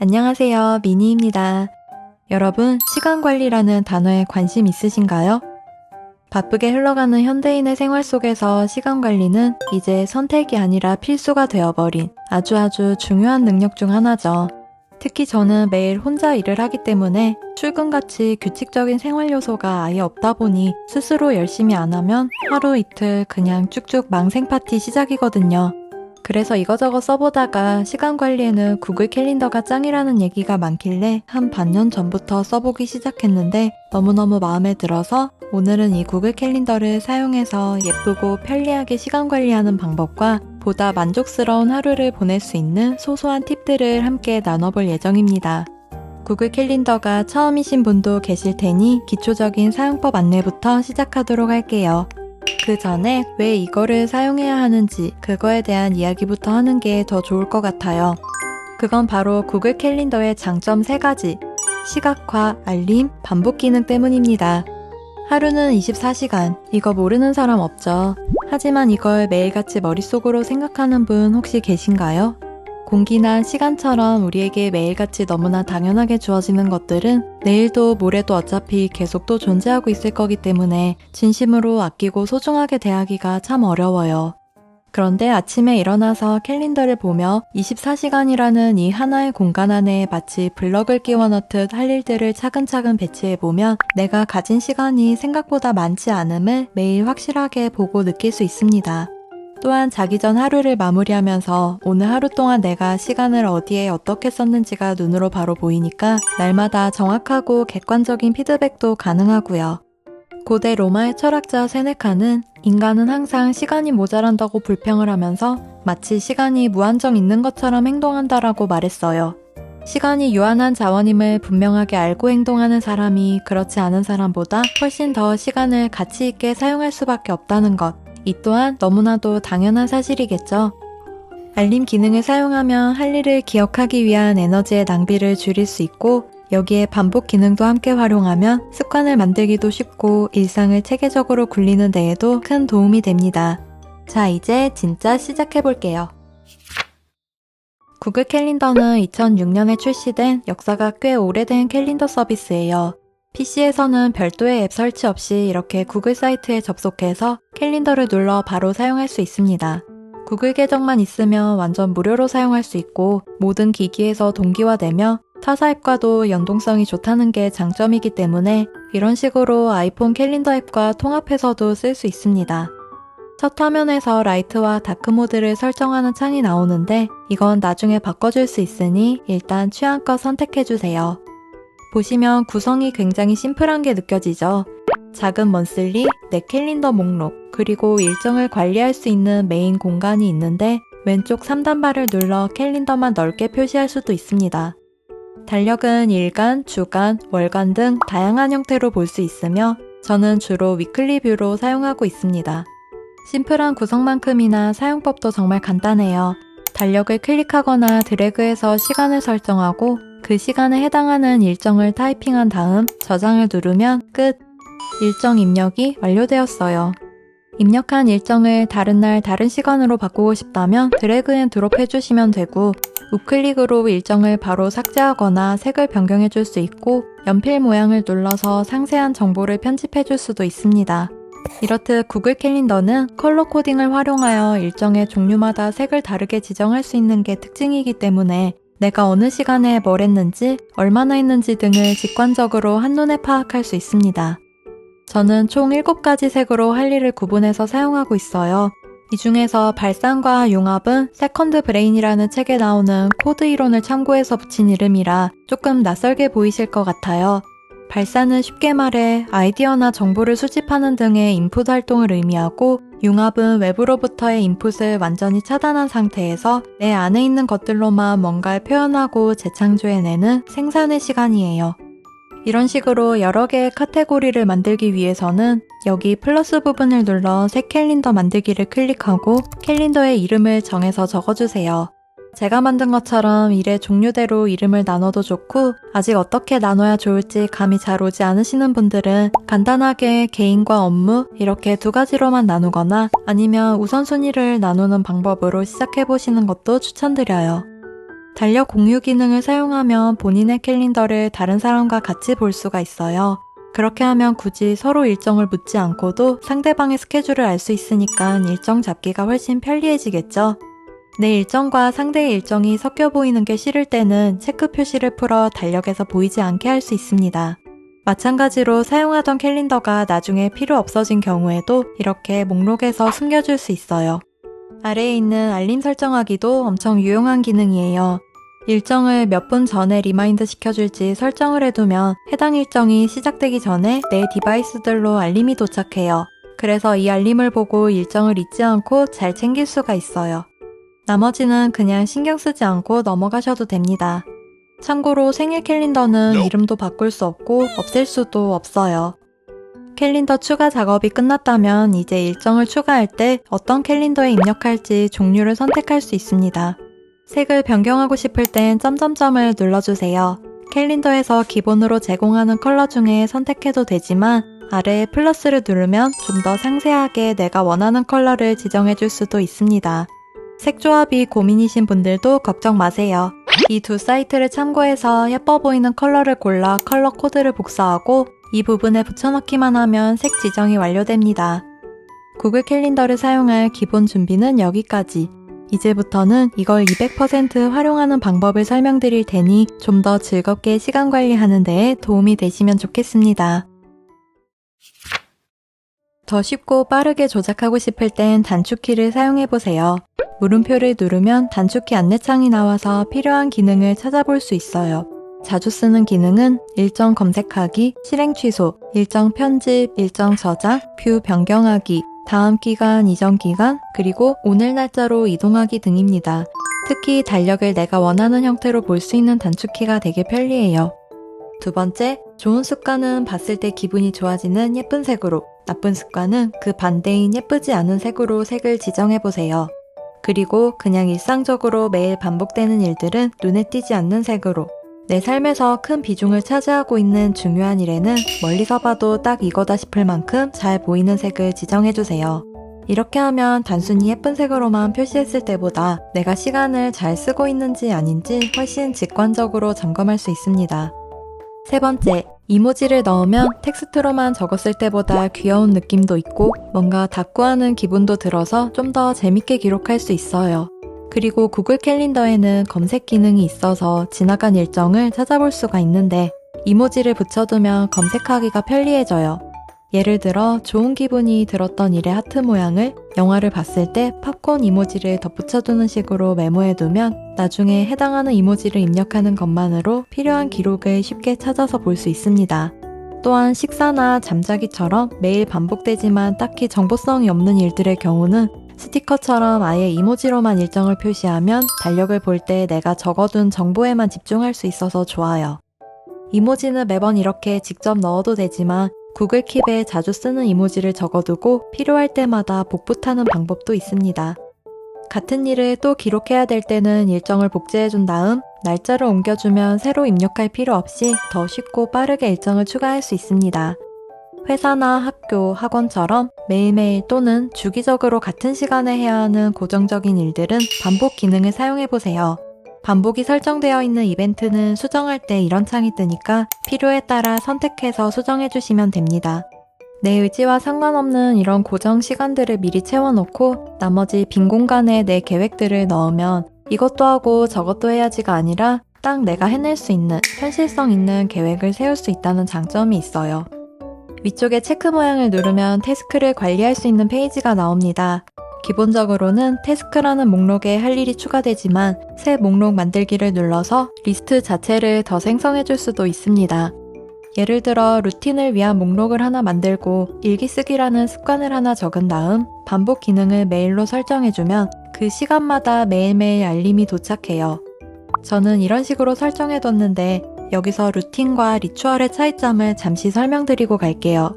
안녕하세요, 미니입니다. 여러분, 시간관리라는 단어에 관심 있으신가요? 바쁘게 흘러가는 현대인의 생활 속에서 시간관리는 이제 선택이 아니라 필수가 되어버린 아주 중요한 능력 중 하나죠. 특히 저는 매일 혼자 일을 하기 때문에 출근같이 규칙적인 생활 요소가 아예 없다 보니 스스로 열심히 안 하면 하루 이틀 그냥 쭉쭉 망생 파티 시작이거든요. 그래서 이거저거 써보다가 시간 관리에는 구글 캘린더가 짱이라는 얘기가 많길래 한 반년 전부터 써보기 시작했는데 너무너무 마음에 들어서 오늘은 이 구글 캘린더를 사용해서 예쁘고 편리하게 시간 관리하는 방법과 보다 만족스러운 하루를 보낼 수 있는 소소한 팁들을 함께 나눠볼 예정입니다. 구글 캘린더가 처음이신 분도 계실 테니 기초적인 사용법 안내부터 시작하도록 할게요. 그 전에 왜 이거를 사용해야 하는지 그거에 대한 이야기부터 하는 게 더 좋을 것 같아요. 그건 바로 구글 캘린더의 장점 3가지, 시각화, 알림, 반복 기능 때문입니다. 하루는 24시간, 이거 모르는 사람 없죠. 하지만 이걸 매일같이 머릿속으로 생각하는 분 혹시 계신가요? 공기나 시간처럼 우리에게 매일같이 너무나 당연하게 주어지는 것들은 내일도 모레도 어차피 계속 또 존재하고 있을 거기 때문에 진심으로 아끼고 소중하게 대하기가 참 어려워요. 그런데 아침에 일어나서 캘린더를 보며 24시간이라는 이 하나의 공간 안에 마치 블럭을 끼워 넣듯 할 일들을 차근차근 배치해보면 내가 가진 시간이 생각보다 많지 않음을 매일 확실하게 보고 느낄 수 있습니다. 또한 자기 전 하루를 마무리하면서 오늘 하루 동안 내가 시간을 어디에 어떻게 썼는지가 눈으로 바로 보이니까 날마다 정확하고 객관적인 피드백도 가능하고요. 고대 로마의 철학자 세네카는 인간은 항상 시간이 모자란다고 불평을 하면서 마치 시간이 무한정 있는 것처럼 행동한다라고 말했어요. 시간이 유한한 자원임을 분명하게 알고 행동하는 사람이 그렇지 않은 사람보다 훨씬 더 시간을 가치 있게 사용할 수밖에 없다는 것. 이 또한 너무나도 당연한 사실이겠죠. 알림 기능을 사용하면 할 일을 기억하기 위한 에너지의 낭비를 줄일 수 있고 여기에 반복 기능도 함께 활용하면 습관을 만들기도 쉽고 일상을 체계적으로 굴리는 데에도 큰 도움이 됩니다. 자, 이제 진짜 시작해볼게요. 구글 캘린더는 2006년에 출시된 역사가 꽤 오래된 캘린더 서비스예요. PC에서는 별도의 앱 설치 없이 이렇게 구글 사이트에 접속해서 캘린더를 눌러 바로 사용할 수 있습니다. 구글 계정만 있으면 완전 무료로 사용할 수 있고 모든 기기에서 동기화되며 타사 앱과도 연동성이 좋다는 게 장점이기 때문에 이런 식으로 아이폰 캘린더 앱과 통합해서도 쓸 수 있습니다. 첫 화면에서 라이트와 다크 모드를 설정하는 창이 나오는데 이건 나중에 바꿔줄 수 있으니 일단 취향껏 선택해주세요. 보시면 구성이 굉장히 심플한 게 느껴지죠? 작은 먼슬리, 내 캘린더 목록, 그리고 일정을 관리할 수 있는 메인 공간이 있는데 왼쪽 3단바를 눌러 캘린더만 넓게 표시할 수도 있습니다. 달력은 일간, 주간, 월간 등 다양한 형태로 볼 수 있으며 저는 주로 위클리 뷰로 사용하고 있습니다. 심플한 구성만큼이나 사용법도 정말 간단해요. 달력을 클릭하거나 드래그해서 시간을 설정하고 그 시간에 해당하는 일정을 타이핑한 다음 저장을 누르면 끝! 일정 입력이 완료되었어요. 입력한 일정을 다른 날 다른 시간으로 바꾸고 싶다면 드래그 앤 드롭 해주시면 되고 우클릭으로 일정을 바로 삭제하거나 색을 변경해 줄 수 있고 연필 모양을 눌러서 상세한 정보를 편집해 줄 수도 있습니다. 이렇듯 구글 캘린더는 컬러 코딩을 활용하여 일정의 종류마다 색을 다르게 지정할 수 있는 게 특징이기 때문에 내가 어느 시간에 뭘 했는지, 얼마나 했는지 등을 직관적으로 한눈에 파악할 수 있습니다. 저는 총 7가지 색으로 할 일을 구분해서 사용하고 있어요. 이 중에서 발산과 융합은 세컨드 브레인이라는 책에 나오는 코드 이론을 참고해서 붙인 이름이라 조금 낯설게 보이실 것 같아요. 발산은 쉽게 말해 아이디어나 정보를 수집하는 등의 인풋 활동을 의미하고 융합은 외부로부터의 인풋을 완전히 차단한 상태에서 내 안에 있는 것들로만 뭔가를 표현하고 재창조해내는 생산의 시간이에요. 이런 식으로 여러 개의 카테고리를 만들기 위해서는 여기 플러스 부분을 눌러 새 캘린더 만들기를 클릭하고 캘린더의 이름을 정해서 적어주세요. 제가 만든 것처럼 일의 종류대로 이름을 나눠도 좋고 아직 어떻게 나눠야 좋을지 감이 잘 오지 않으시는 분들은 간단하게 개인과 업무 이렇게 2가지로만 나누거나 아니면 우선순위를 나누는 방법으로 시작해보시는 것도 추천드려요. 달력 공유 기능을 사용하면 본인의 캘린더를 다른 사람과 같이 볼 수가 있어요. 그렇게 하면 굳이 서로 일정을 묻지 않고도 상대방의 스케줄을 알 수 있으니까 일정 잡기가 훨씬 편리해지겠죠. 내 일정과 상대의 일정이 섞여 보이는 게 싫을 때는 체크 표시를 풀어 달력에서 보이지 않게 할 수 있습니다. 마찬가지로 사용하던 캘린더가 나중에 필요 없어진 경우에도 이렇게 목록에서 숨겨줄 수 있어요. 아래에 있는 알림 설정하기도 엄청 유용한 기능이에요. 일정을 몇 분 전에 리마인드 시켜줄지 설정을 해두면 해당 일정이 시작되기 전에 내 디바이스들로 알림이 도착해요. 그래서 이 알림을 보고 일정을 잊지 않고 잘 챙길 수가 있어요. 나머지는 그냥 신경 쓰지 않고 넘어가셔도 됩니다. 참고로 생일 캘린더는 이름도 바꿀 수 없고 없앨 수도 없어요. 캘린더 추가 작업이 끝났다면 이제 일정을 추가할 때 어떤 캘린더에 입력할지 종류를 선택할 수 있습니다. 색을 변경하고 싶을 땐 점점점을 눌러주세요. 캘린더에서 기본으로 제공하는 컬러 중에 선택해도 되지만 아래에 플러스를 누르면 좀 더 상세하게 내가 원하는 컬러를 지정해줄 수도 있습니다. 색 조합이 고민이신 분들도 걱정 마세요. 이 두 사이트를 참고해서 예뻐 보이는 컬러를 골라 컬러 코드를 복사하고 이 부분에 붙여넣기만 하면 색 지정이 완료됩니다. 구글 캘린더를 사용할 기본 준비는 여기까지. 이제부터는 이걸 200% 활용하는 방법을 설명드릴 테니 좀 더 즐겁게 시간 관리하는 데에 도움이 되시면 좋겠습니다. 더 쉽고 빠르게 조작하고 싶을 땐 단축키를 사용해보세요. 물음표를 누르면 단축키 안내창이 나와서 필요한 기능을 찾아볼 수 있어요. 자주 쓰는 기능은 일정 검색하기, 실행 취소, 일정 편집, 일정 저장, 뷰 변경하기, 다음 기간, 이전 기간, 그리고 오늘 날짜로 이동하기 등입니다. 특히 달력을 내가 원하는 형태로 볼 수 있는 단축키가 되게 편리해요. 두 번째, 좋은 습관은 봤을 때 기분이 좋아지는 예쁜 색으로, 나쁜 습관은 그 반대인 예쁘지 않은 색으로 색을 지정해보세요. 그리고 그냥 일상적으로 매일 반복되는 일들은 눈에 띄지 않는 색으로, 내 삶에서 큰 비중을 차지하고 있는 중요한 일에는 멀리서 봐도 딱 이거다 싶을 만큼 잘 보이는 색을 지정해주세요. 이렇게 하면 단순히 예쁜 색으로만 표시했을 때보다 내가 시간을 잘 쓰고 있는지 아닌지 훨씬 직관적으로 점검할 수 있습니다. 세 번째, 이모지를 넣으면 텍스트로만 적었을 때보다 귀여운 느낌도 있고 뭔가 답구하는 기분도 들어서 좀 더 재밌게 기록할 수 있어요. 그리고 구글 캘린더에는 검색 기능이 있어서 지나간 일정을 찾아볼 수가 있는데 이모지를 붙여두면 검색하기가 편리해져요. 예를 들어 좋은 기분이 들었던 일의 하트 모양을 영화를 봤을 때 팝콘 이모지를 덧붙여두는 식으로 메모해두면 나중에 해당하는 이모지를 입력하는 것만으로 필요한 기록을 쉽게 찾아서 볼 수 있습니다. 또한 식사나 잠자기처럼 매일 반복되지만 딱히 정보성이 없는 일들의 경우는 스티커처럼 아예 이모지로만 일정을 표시하면 달력을 볼 때 내가 적어둔 정보에만 집중할 수 있어서 좋아요. 이모지는 매번 이렇게 직접 넣어도 되지만 구글 킵에 자주 쓰는 이모지를 적어두고 필요할 때마다 복붙하는 방법도 있습니다. 같은 일을 또 기록해야 될 때는 일정을 복제해준 다음 날짜를 옮겨주면 새로 입력할 필요 없이 더 쉽고 빠르게 일정을 추가할 수 있습니다. 회사나 학교, 학원처럼 매일매일 또는 주기적으로 같은 시간에 해야 하는 고정적인 일들은 반복 기능을 사용해보세요. 반복이 설정되어 있는 이벤트는 수정할 때 이런 창이 뜨니까 필요에 따라 선택해서 수정해주시면 됩니다. 내 의지와 상관없는 이런 고정 시간들을 미리 채워놓고 나머지 빈 공간에 내 계획들을 넣으면 이것도 하고 저것도 해야지가 아니라 딱 내가 해낼 수 있는 현실성 있는 계획을 세울 수 있다는 장점이 있어요. 위쪽에 체크 모양을 누르면 태스크를 관리할 수 있는 페이지가 나옵니다. 기본적으로는 태스크라는 목록에 할 일이 추가되지만 새 목록 만들기를 눌러서 리스트 자체를 더 생성해줄 수도 있습니다. 예를 들어 루틴을 위한 목록을 하나 만들고 일기 쓰기라는 습관을 하나 적은 다음 반복 기능을 메일로 설정해주면 그 시간마다 매일매일 알림이 도착해요. 저는 이런 식으로 설정해뒀는데 여기서 루틴과 리추얼의 차이점을 잠시 설명드리고 갈게요.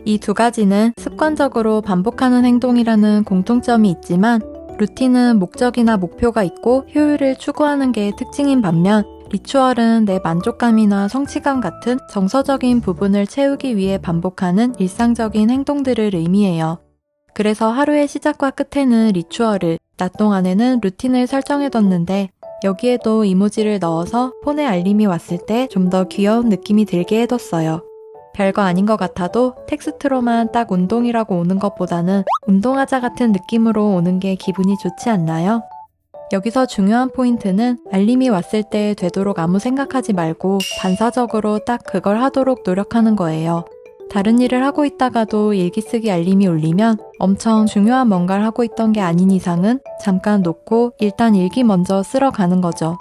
이 두 가지는 습관적으로 반복하는 행동이라는 공통점이 있지만 루틴은 목적이나 목표가 있고 효율을 추구하는 게 특징인 반면 리추얼은 내 만족감이나 성취감 같은 정서적인 부분을 채우기 위해 반복하는 일상적인 행동들을 의미해요. 그래서 하루의 시작과 끝에는 리추얼을, 낮 동안에는 루틴을 설정해뒀는데 여기에도 이모지를 넣어서 폰에 알림이 왔을 때 좀 더 귀여운 느낌이 들게 해뒀어요. 별거 아닌 것 같아도 텍스트로만 딱 운동이라고 오는 것보다는 운동하자 같은 느낌으로 오는 게 기분이 좋지 않나요? 여기서 중요한 포인트는 알림이 왔을 때 되도록 아무 생각하지 말고 반사적으로 딱 그걸 하도록 노력하는 거예요. 다른 일을 하고 있다가도 일기 쓰기 알림이 울리면 엄청 중요한 뭔가를 하고 있던 게 아닌 이상은 잠깐 놓고 일단 일기 먼저 쓰러 가는 거죠.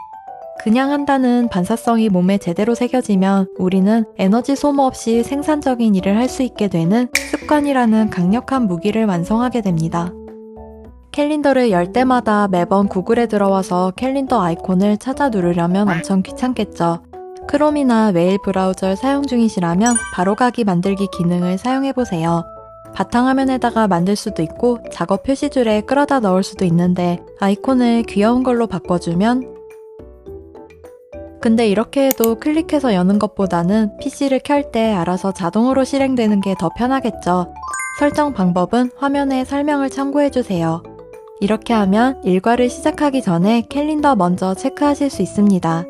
그냥 한다는 반사성이 몸에 제대로 새겨지면 우리는 에너지 소모 없이 생산적인 일을 할 수 있게 되는 습관이라는 강력한 무기를 완성하게 됩니다. 캘린더를 열 때마다 매번 구글에 들어와서 캘린더 아이콘을 찾아 누르려면 엄청 귀찮겠죠. 크롬이나 웨일 브라우저를 사용 중이시라면 바로가기 만들기 기능을 사용해보세요. 바탕화면에다가 만들 수도 있고 작업 표시줄에 끌어다 넣을 수도 있는데 아이콘을 귀여운 걸로 바꿔주면 근데 이렇게 해도 클릭해서 여는 것보다는 PC를 켤 때 알아서 자동으로 실행되는 게 더 편하겠죠. 설정 방법은 화면에 설명을 참고해주세요. 이렇게 하면 일과를 시작하기 전에 캘린더 먼저 체크하실 수 있습니다.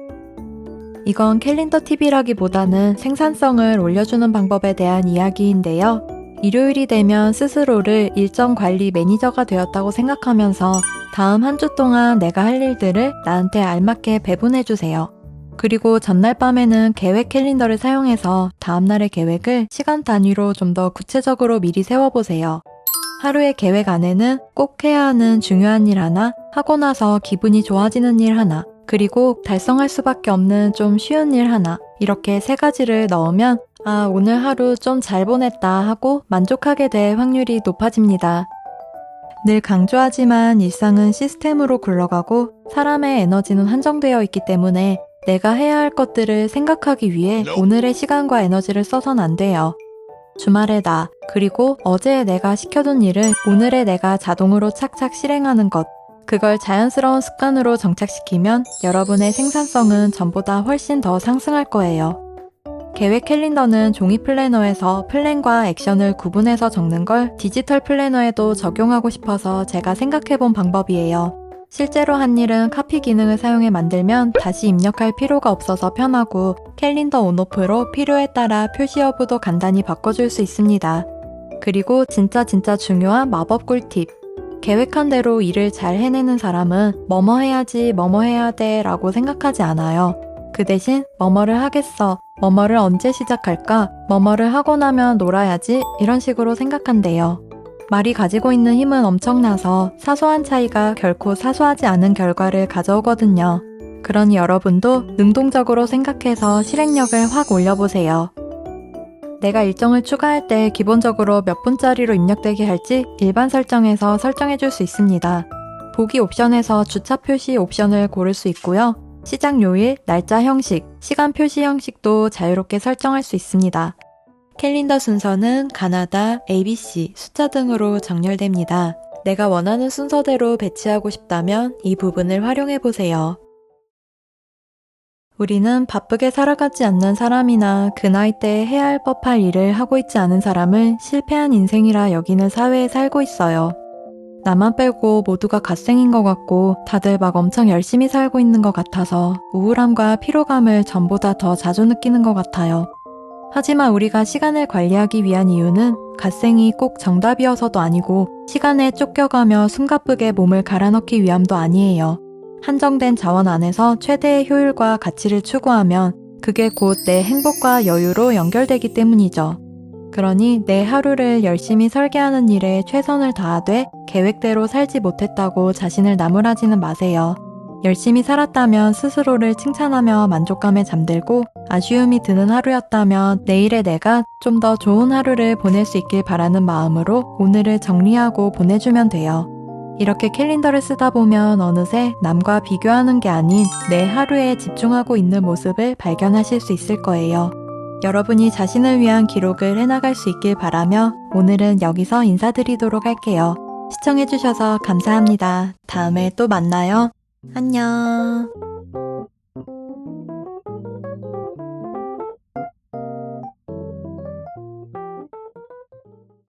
이건 캘린더 팁이라기보다는 생산성을 올려주는 방법에 대한 이야기인데요. 일요일이 되면 스스로를 일정 관리 매니저가 되었다고 생각하면서 다음 한 주 동안 내가 할 일들을 나한테 알맞게 배분해주세요. 그리고 전날 밤에는 계획 캘린더를 사용해서 다음날의 계획을 시간 단위로 좀 더 구체적으로 미리 세워보세요. 하루의 계획 안에는 꼭 해야 하는 중요한 일 하나, 하고 나서 기분이 좋아지는 일 하나, 그리고 달성할 수밖에 없는 좀 쉬운 일 하나, 이렇게 3가지를 넣으면 아, 오늘 하루 좀 잘 보냈다 하고 만족하게 될 확률이 높아집니다. 늘 강조하지만 일상은 시스템으로 굴러가고 사람의 에너지는 한정되어 있기 때문에 내가 해야 할 것들을 생각하기 위해 오늘의 시간과 에너지를 써선 안 돼요. 주말의 나, 그리고 어제 내가 시켜둔 일을 오늘의 내가 자동으로 착착 실행하는 것. 그걸 자연스러운 습관으로 정착시키면 여러분의 생산성은 전보다 훨씬 더 상승할 거예요. 계획 캘린더는 종이 플래너에서 플랜과 액션을 구분해서 적는 걸 디지털 플래너에도 적용하고 싶어서 제가 생각해본 방법이에요. 실제로 한 일은 카피 기능을 사용해 만들면 다시 입력할 필요가 없어서 편하고 캘린더 온오프로 필요에 따라 표시 여부도 간단히 바꿔줄 수 있습니다. 그리고 진짜 중요한 마법 꿀팁. 계획한 대로 일을 잘 해내는 사람은 뭐뭐 해야지 뭐뭐 해야 돼 라고 생각하지 않아요. 그 대신 뭐뭐를 하겠어, 뭐뭐를 언제 시작할까, 뭐뭐를 하고 나면 놀아야지 이런 식으로 생각한대요. 말이 가지고 있는 힘은 엄청나서 사소한 차이가 결코 사소하지 않은 결과를 가져오거든요. 그러니 여러분도 능동적으로 생각해서 실행력을 확 올려보세요. 내가 일정을 추가할 때 기본적으로 몇 분짜리로 입력되게 할지 일반 설정에서 설정해줄 수 있습니다. 보기 옵션에서 주차 표시 옵션을 고를 수 있고요. 시작 요일, 날짜 형식, 시간 표시 형식도 자유롭게 설정할 수 있습니다. 캘린더 순서는 가나다, ABC, 숫자 등으로 정렬됩니다. 내가 원하는 순서대로 배치하고 싶다면 이 부분을 활용해보세요. 우리는 바쁘게 살아가지 않는 사람이나 그 나이대에 해야 할 법할 일을 하고 있지 않은 사람을 실패한 인생이라 여기는 사회에 살고 있어요. 나만 빼고 모두가 갓생인 것 같고 다들 막 엄청 열심히 살고 있는 것 같아서 우울함과 피로감을 전보다 더 자주 느끼는 것 같아요. 하지만 우리가 시간을 관리하기 위한 이유는 갓생이 꼭 정답이어서도 아니고 시간에 쫓겨가며 숨가쁘게 몸을 갈아넣기 위함도 아니에요. 한정된 자원 안에서 최대의 효율과 가치를 추구하면 그게 곧 내 행복과 여유로 연결되기 때문이죠. 그러니 내 하루를 열심히 설계하는 일에 최선을 다하되 계획대로 살지 못했다고 자신을 나무라지는 마세요. 열심히 살았다면 스스로를 칭찬하며 만족감에 잠들고 아쉬움이 드는 하루였다면 내일의 내가 좀 더 좋은 하루를 보낼 수 있길 바라는 마음으로 오늘을 정리하고 보내주면 돼요. 이렇게 캘린더를 쓰다 보면 어느새 남과 비교하는 게 아닌 내 하루에 집중하고 있는 모습을 발견하실 수 있을 거예요. 여러분이 자신을 위한 기록을 해나갈 수 있길 바라며 오늘은 여기서 인사드리도록 할게요. 시청해주셔서 감사합니다. 다음에 또 만나요. 안녕.